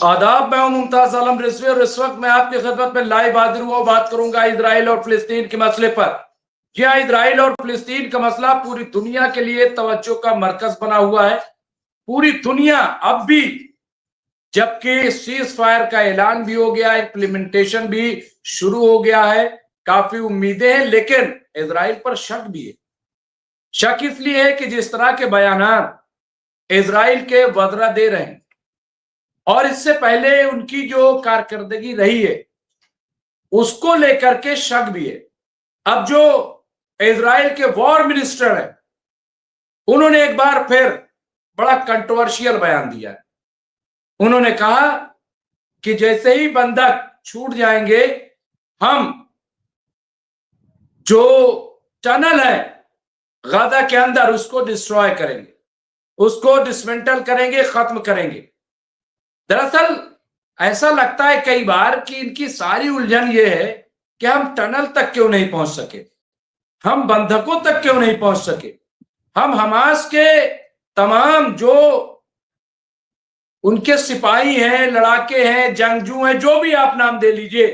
आदाब, मैं हूं मुमताज आलम रिजवी और इस वक्त मैं आपकी खिदमत में लाइव हाजिर हुआ बात करूंगा इसराइल और फिलिस्तीन के मसले पर। जी हाँ, इसराइल और फिलिस्तीन का मसला पूरी दुनिया के लिए तवज्जो का मरकज बना हुआ है। पूरी दुनिया अब भी, जबकि सीज फायर का ऐलान भी हो गया, इम्प्लीमेंटेशन भी शुरू हो गया है, काफी उम्मीदें हैं, लेकिन इसराइल पर शक भी है। शक इसलिए है कि जिस तरह के बयान इसराइल के वज़रा दे रहे हैं और इससे पहले उनकी जो कारकर्दगी रही है उसको लेकर के शक भी है। अब जो इजराइल के वॉर मिनिस्टर है उन्होंने एक बार फिर बड़ा कंट्रोवर्शियल बयान दिया है। उन्होंने कहा कि जैसे ही बंधक छूट जाएंगे हम जो टनल है गाजा के अंदर उसको डिस्ट्रॉय करेंगे, उसको डिसमेंटल करेंगे, खत्म करेंगे। दरअसल ऐसा लगता है कई बार कि इनकी सारी उलझन ये है कि हम टनल तक क्यों नहीं पहुंच सके, हम बंधकों तक क्यों नहीं पहुंच सके, हम हमास के तमाम जो उनके सिपाही हैं, लड़ाके हैं, जंगजू हैं, जो भी आप नाम दे लीजिए,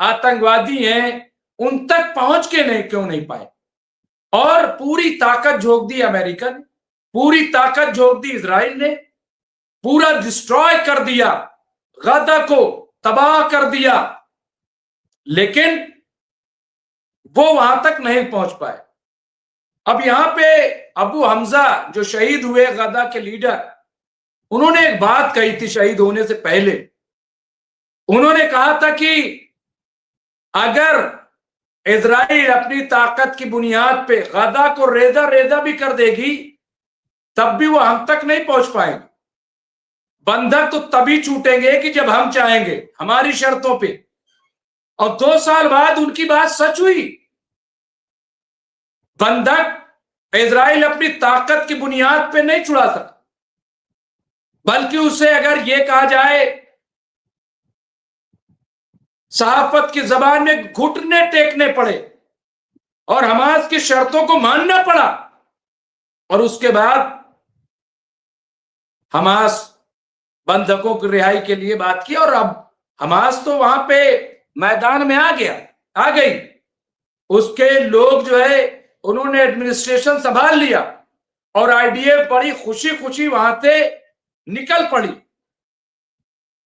आतंकवादी हैं, उन तक पहुंच के नहीं क्यों नहीं पाए। और पूरी ताकत झोंक दी अमेरिका ने, पूरी ताकत झोंक दी इजराइल ने, पूरा डिस्ट्रॉय कर दिया, गाजा को तबाह कर दिया, लेकिन वो वहां तक नहीं पहुंच पाए। अब यहां पे अबू हमजा जो शहीद हुए गाजा के लीडर, उन्होंने एक बात कही थी शहीद होने से पहले। उन्होंने कहा था कि अगर इजराइल अपनी ताकत की बुनियाद पे गाजा को रेजा रेजा भी कर देगी तब भी वो हम तक नहीं पहुंच पाएंगे। बंधक तो तभी छूटेंगे कि जब हम चाहेंगे, हमारी शर्तों पे। और 2 साल बाद उनकी बात सच हुई। बंधक इजराइल अपनी ताकत की बुनियाद पे नहीं छुड़ा सकता, बल्कि उसे अगर यह कहा जाए सहाफत की जबान में घुटने टेकने पड़े और हमास की शर्तों को मानना पड़ा, और उसके बाद हमास बंधकों की रिहाई के लिए बात की। और अब हमास तो वहां पे मैदान में आ गई। उसके लोग जो है उन्होंने एडमिनिस्ट्रेशन संभाल लिया और आईडीएफ बड़ी खुशी खुशी वहां से निकल पड़ी।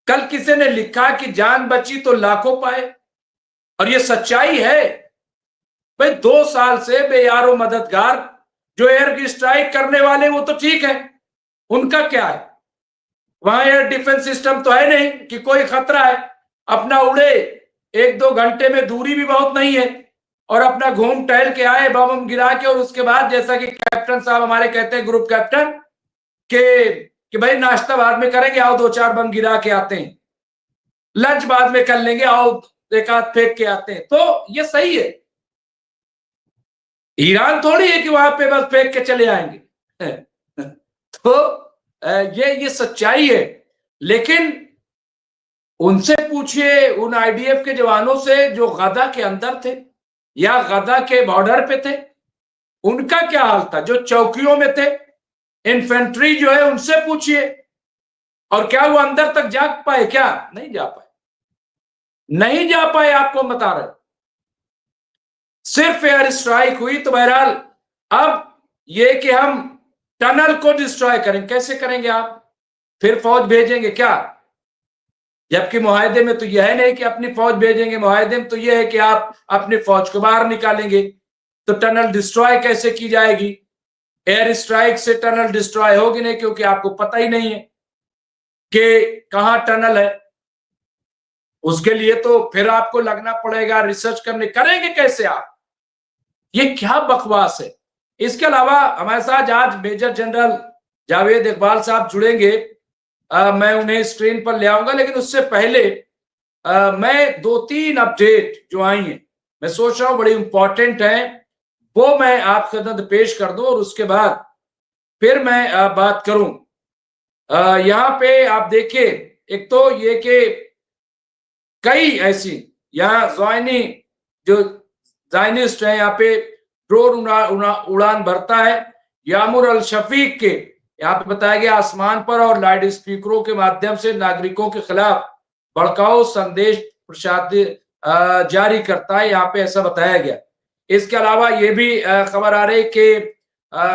कल किसी ने लिखा कि जान बची तो लाखों पाए, और ये सच्चाई है भाई। 2 साल से बेयारो मददगार जो एयर स्ट्राइक करने वाले वो तो ठीक है, उनका क्या है, वहां एयर डिफेंस सिस्टम तो है नहीं कि कोई खतरा है, अपना उड़े, 1-2 घंटे में दूरी भी बहुत नहीं है, और अपना घूम टहल के आए बम गिरा के। और उसके बाद जैसा कि कैप्टन साहब हमारे कहते हैं, ग्रुप कैप्टन, कि भाई नाश्ता बाद में करेंगे, आओ 2-4 बम गिरा के आते हैं, लंच बाद में कर लेंगे, आओ एक आध फेंक के आते हैं। तो ये सही है, ईरान थोड़ी है कि वहां पे बस फेंक के चले आएंगे। तो ये सच्चाई है। लेकिन उनसे पूछिए, उन आईडीएफ के जवानों से जो गाजा के अंदर थे या गाजा के बॉर्डर पे थे, उनका क्या हाल था, जो चौकियों में थे, इन्फेंट्री जो है, उनसे पूछिए। और क्या वो अंदर तक जा पाए? क्या नहीं जा पाए, नहीं जा पाए, आपको बता रहे। सिर्फ एयर स्ट्राइक हुई। तो बहरहाल अब ये कि हम टनल को डिस्ट्रॉय करें, कैसे करेंगे आप? फिर फौज भेजेंगे क्या? जबकि मुआहदे में तो यह है नहीं कि अपनी फौज भेजेंगे, मुआहदे में तो यह है कि आप अपनी फौज को बाहर निकालेंगे। तो टनल डिस्ट्रॉय कैसे की जाएगी? एयर स्ट्राइक से टनल डिस्ट्रॉय होगी नहीं, क्योंकि आपको पता ही नहीं है कि कहां टनल है। उसके लिए तो फिर आपको लगना पड़ेगा, रिसर्च करने, करेंगे कैसे आप? ये क्या बकवास है। इसके अलावा हमारे साथ आज मेजर जनरल जावेद इकबाल साहब जुड़ेंगे, मैं उन्हें स्क्रीन पर ले आऊंगा। लेकिन उससे पहले मैं 2-3 अपडेट जो आई हैं, मैं सोच रहा हूं बड़ी इंपॉर्टेंट है, वो मैं आप खिदमत पेश कर दूं, और उसके बाद फिर मैं बात करूं। यहां पे आप देखिए, एक तो ये कि कई ऐसी यहाँ ज़ायनिस्ट है, यहाँ पे ड्रोन उड़ान भरता है। यामुर अल शफीक के यहाँ पे बताया गया आसमान पर और लाउड स्पीकरों के माध्यम से नागरिकों के खिलाफ भड़काऊ संदेश प्रसारित जारी करता है, यहाँ पे ऐसा बताया गया। इसके अलावा ये भी खबर आ रही कि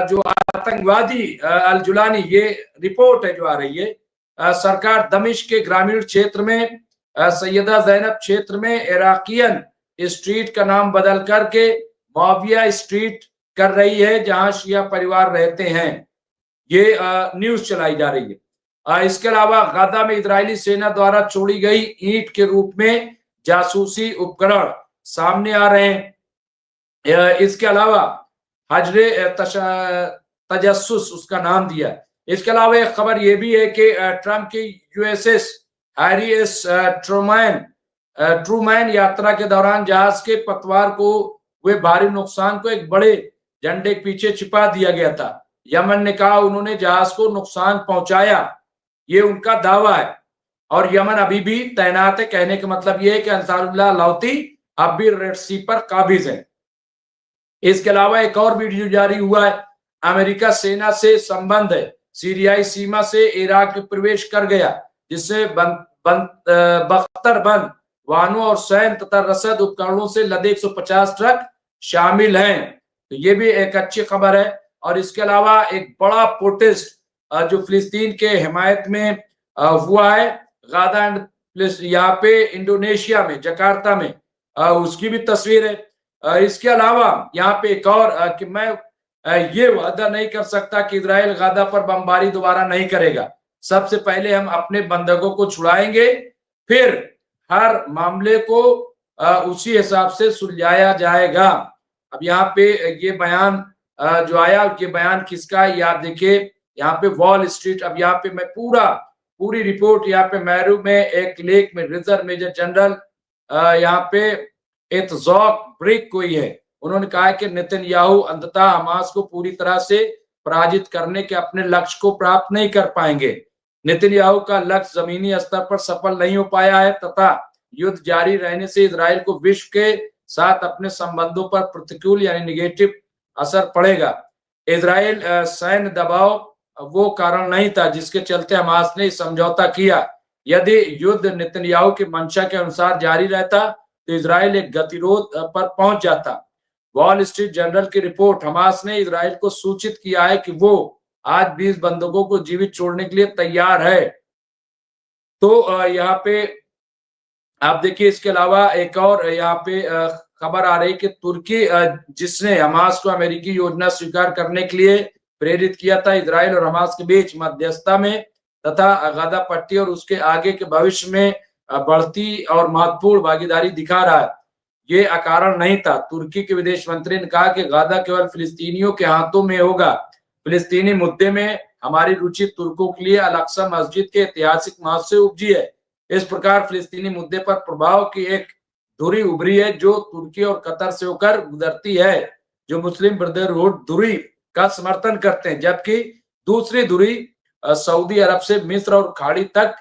जो आतंकवादी अल जुलानी, ये रिपोर्ट है जो आ रही है, सरकार दमिश्क के ग्रामीण क्षेत्र में सैयदा जैनब क्षेत्र में इराकियन स्ट्रीट का नाम बदल करके मुआविया स्ट्रीट कर रही है, जहां शिया परिवार रहते हैं। ये न्यूज चलाई जा रही है। इसके अलावा गाजा में इजरायली सेना द्वारा छोड़ी गई ईंट के रूप में जासूसी उपकरण सामने आ रहे हैं। इसके अलावा हजरे तजस्सुस उसका नाम दिया। इसके अलावा एक खबर यह भी है कि ट्रंप की यूएसएस हैरी एस ट्रूमैन यात्रा के दौरान जहाज के पतवार को हुए भारी नुकसान को एक बड़े झंडे के पीछे छिपा दिया गया था। यमन ने कहा उन्होंने जहाज को नुकसान पहुंचाया, ये उनका दावा है, और यमन अभी भी तैनात है। कहने का मतलब यह है कि अंसारुल्लाह लौती अब भी रेड सी पर काबिज है। इसके अलावा एक और वीडियो जारी हुआ है, अमेरिका सेना से संबंध है, सीरियाई सीमा से इराक में प्रवेश कर गया, जिससे बख्तर वाहनों और सैन्य तथा रसद उपकरणों से लदे 150 ट्रक शामिल हैं। तो ये भी एक अच्छी खबर है। और इसके अलावा एक बड़ा प्रोटेस्ट जो फिलिस्तीन के हिमायत में हुआ है गाजा एंड यहाँ पे इंडोनेशिया में जकार्ता में, उसकी भी तस्वीर है। इसके अलावा यहाँ पे एक और कि मैं ये वादा नहीं कर सकता कि इजराइल गाजा पर बमबारी दोबारा नहीं करेगा। सबसे पहले हम अपने बंधकों को छुड़ाएंगे, फिर हर मामले को उसी हिसाब से सुलझाया जाएगा। अब यहाँ पे ये बयान जो आया, ये बयान किसका है, आप देखिए यहाँ पे वॉल स्ट्रीट। अब यहाँ पे मैं पूरी रिपोर्ट यहाँ पे मैरू में एक लेख में रिजर्व मेजर जनरल यहाँ पे इत्ज़ोक ब्रिक कोई है, उन्होंने कहा है कि नेतन्याहू अंततः हमास को पूरी तरह से पराजित करने के अपने लक्ष्य को प्राप्त नहीं कर पाएंगे। नेतन्याहू का लक्ष्य जमीनी स्तर पर सफल नहीं हो पाया है तथा युद्ध जारी रहने से इजराइल को विश्व के साथ अपने संबंधों पर प्रतिकूल यानी निगेटिव असर पड़ेगा। इजराइल सैन्य दबाव वो कारण नहीं था जिसके चलते हमास ने समझौता किया। यदि युद्ध नेतन्याहू की मंशा के अनुसार जारी रहता तो इजराइल एक गतिरोध पर पहुंच जाता। वॉल स्ट्रीट जर्नल की रिपोर्ट, हमास ने इजराइल को सूचित किया है कि वो आज 20 बंधकों को जीवित छोड़ने के लिए तैयार है। तो यहाँ पे आप देखिए, इसके अलावा एक और यहाँ पे खबर आ रही कि तुर्की जिसने हमास को अमेरिकी योजना स्वीकार करने के लिए प्रेरित किया था, इजराइल और हमास के बीच मध्यस्थता में तथा गाजा पट्टी और उसके आगे के भविष्य में बढ़ती और महत्वपूर्ण भागीदारी दिखा रहा है। ये अकारण नहीं था। तुर्की के विदेश मंत्री ने कहा कि गाजा केवल फिलिस्तीनियों के हाथों में होगा। फिलिस्तीनी मुद्दे में हमारी रुचि तुर्कों के लिए अल-अक्सा मस्जिद के ऐतिहासिक महत्व से उपजी है। इस प्रकार फिलिस्तीनी मुद्दे पर प्रभाव की एक धुरी उभरी है जो तुर्की और कतर से होकर गुजरती है, जो मुस्लिम ब्रदरहुड धुरी का समर्थन करते हैं, जबकि दूसरी धुरी सऊदी अरब से मिस्र और खाड़ी तक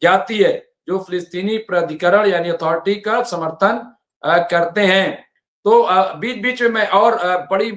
जाती है, जो फिलिस्तीनी प्राधिकरण यानी अथॉरिटी का समर्थन करते हैं। तो बीच बीच में मैं और बड़ी